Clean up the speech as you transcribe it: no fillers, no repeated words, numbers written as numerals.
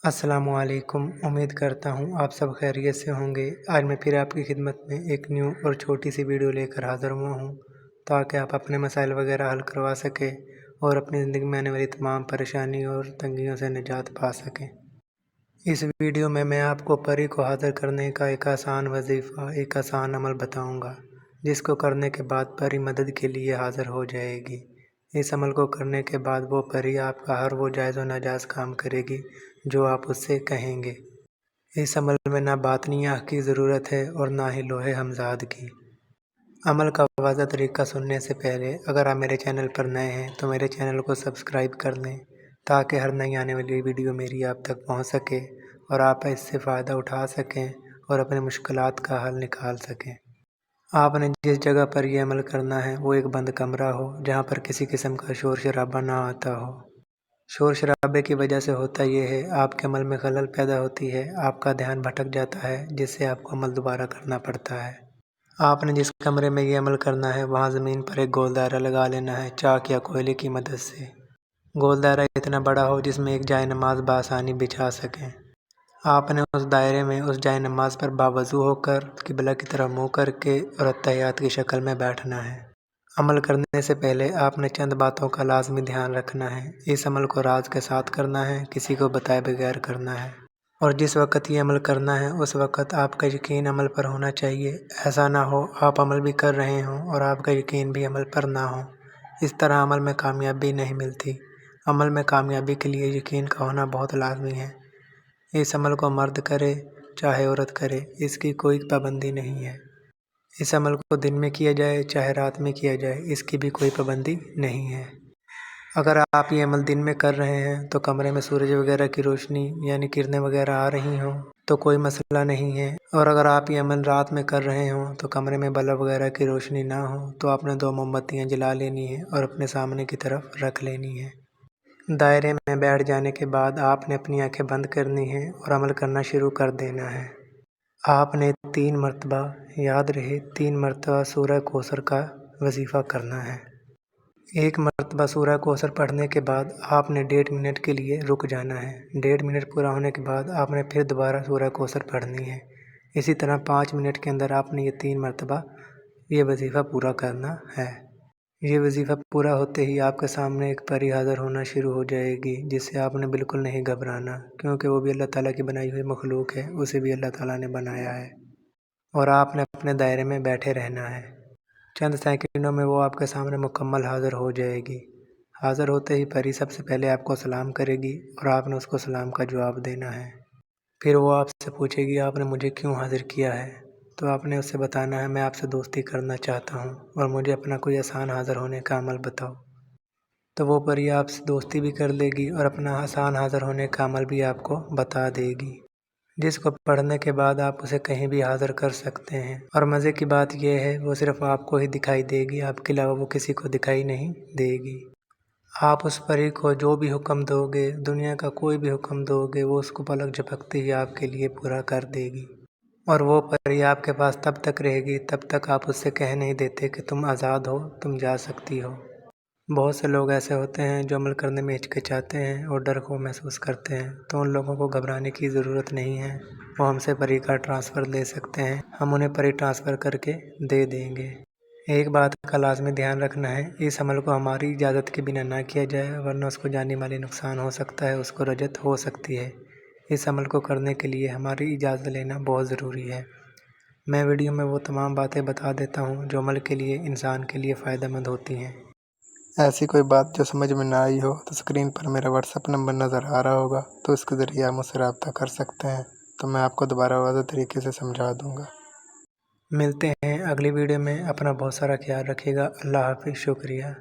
अस्सलामु अलैकुम। उम्मीद करता हूँ आप सब खैरियत से होंगे। आज मैं फिर आपकी खिदमत में एक न्यू और छोटी सी वीडियो लेकर हाज़िर हुआ हूँ ताकि आप अपने मसाइल वगैरह हल करवा सकें और अपनी ज़िंदगी में आने वाली तमाम परेशानी और तंगियों से निजात पा सकें। इस वीडियो में मैं आपको परी को हाज़िर करने का एक आसान वजीफ़ा, एक आसान अमल बताऊँगा जिसको करने के बाद परी मदद के लिए हाज़िर हो जाएगी। इस अमल को करने के बाद वो परी आपका हर वो जायज़ व नाजायज़ काम करेगी जो आप उससे कहेंगे। इस अमल में ना बातनी आँख की ज़रूरत है और ना ही लोहे हमजाद की। अमल का वाज़ह तरीका सुनने से पहले अगर आप मेरे चैनल पर नए हैं तो मेरे चैनल को सब्सक्राइब कर लें ताकि हर नई आने वाली वीडियो मेरी आप तक पहुंच सके और आप इससे फ़ायदा उठा सकें और अपनी मुश्किलात का हल निकाल सकें। आपने जिस जगह पर यह अमल करना है वो एक बंद कमरा हो जहाँ पर किसी किस्म का शोर शराबा ना आता हो। शोर शराबे की वजह से होता यह है आपके अमल में खलल पैदा होती है, आपका ध्यान भटक जाता है जिससे आपको अमल दोबारा करना पड़ता है। आपने जिस कमरे में ये अमल करना है वहाँ ज़मीन पर एक गोल दायरा लगा लेना है चाक या कोयले की मदद से। गोल दायरा इतना बड़ा हो जिसमें एक जाए नमाज बआसानी बिछा सकें। आपने उस दायरे में उस जाए नमाज पर बावज़ू होकर किबला की तरफ मुँह करके और अत्तहियात की शक्ल में बैठना है। अमल करने से पहले आपने चंद बातों का लाजमी ध्यान रखना है। इस अमल को राज के साथ करना है, किसी को बताए बगैर करना है और जिस वक़्त ये अमल करना है उस वक़्त आपका यकीन अमल पर होना चाहिए। ऐसा ना हो आप अमल भी कर रहे हों और आपका यकीन भी अमल पर ना हो। इस तरह अमल में कामयाबी नहीं मिलती। अमल में कामयाबी के लिए यकीन का होना बहुत लाजमी है। इस अमल को मर्द करे चाहे औरत करे, इसकी कोई पाबंदी नहीं है। इस अमल को दिन में किया जाए चाहे रात में किया जाए, इसकी भी कोई पाबंदी नहीं है। अगर आप ये अमल दिन में कर रहे हैं तो कमरे में सूरज वगैरह की रोशनी यानी किरणें वगैरह आ रही हों तो कोई मसला नहीं है, और अगर आप ये अमल रात में कर रहे हों तो कमरे में बल्ब वगैरह की रोशनी ना हो तो आपने 2 मोमबत्तियाँ जला लेनी है और अपने सामने की तरफ रख लेनी है। दायरे में बैठ जाने के बाद आपने अपनी आंखें बंद करनी है और अमल करना शुरू कर देना है। आपने 3 मरतबा, याद रहे 3 मरतबा सूरह कौसर का वजीफ़ा करना है। 1 मरतबा सूरह कौसर पढ़ने के बाद आपने 1.5 मिनट के लिए रुक जाना है। 1.5 मिनट पूरा होने के बाद आपने फिर दोबारा सूरह कौसर पढ़नी है। इसी तरह 5 मिनट के अंदर आपने ये 3 मरतबा ये वजीफ़ा पूरा करना है। ये वजीफ़ा पूरा होते ही आपके सामने एक परी हाज़िर होना शुरू हो जाएगी जिससे आपने बिल्कुल नहीं घबराना, क्योंकि वो भी अल्लाह ताला की बनाई हुई मखलूक है, उसे भी अल्लाह ताला ने बनाया है और आपने अपने दायरे में बैठे रहना है। चंद सेकंडों में वो आपके सामने मुकम्मल हाज़िर हो जाएगी। हाज़िर होते ही परी सबसे पहले आपको सलाम करेगी और आपने उसको सलाम का जवाब देना है। फिर वो आपसे पूछेगी आपने मुझे क्यों हाज़िर किया है, तो आपने उससे बताना है मैं आपसे दोस्ती करना चाहता हूँ और मुझे अपना कोई आसान हाज़िर होने का अमल बताओ। तो वो परी आपसे दोस्ती भी कर लेगी और अपना आसान हाज़िर होने का अमल भी आपको बता देगी, जिसको पढ़ने के बाद आप उसे कहीं भी हाज़िर कर सकते हैं। और मज़े की बात यह है वो सिर्फ़ आपको ही दिखाई देगी, आपके अलावा वो किसी को दिखाई नहीं देगी। आप उस परी को जो भी हुक्म दोगे, दुनिया का कोई भी हुक्म दोगे, वो उसको पलक झपकते ही आपके लिए पूरा कर देगी। और वो परी आपके पास तब तक रहेगी तब तक आप उससे कह नहीं देते कि तुम आज़ाद हो, तुम जा सकती हो। बहुत से लोग ऐसे होते हैं जो अमल करने में हिचकिचाते हैं और डर को महसूस करते हैं, तो उन लोगों को घबराने की ज़रूरत नहीं है। वो हमसे परी का ट्रांसफ़र ले सकते हैं, हम उन्हें परी ट्रांसफ़र करके दे देंगे। एक बात का लाजमी ध्यान रखना है, इस अमल को हमारी इजाज़त के बिना ना किया जाए वरना उसको जानी माली नुकसान हो सकता है, उसको रजत हो सकती है। इस अमल को करने के लिए हमारी इजाज़त लेना बहुत ज़रूरी है। मैं वीडियो में वो तमाम बातें बता देता हूँ जो अमल के लिए इंसान के लिए फ़ायदेमंद होती हैं। ऐसी कोई बात जो समझ में ना आई हो तो स्क्रीन पर मेरा व्हाट्सएप नंबर नज़र आ रहा होगा, तो इसके ज़रिए आप मुझसे रब्ता कर सकते हैं, तो मैं आपको दोबारा वाज़ेह तरीके से समझा दूँगा। मिलते हैं अगली वीडियो में। अपना बहुत सारा ख्याल रखिएगा। अल्लाह हाफ़िज़। शुक्रिया।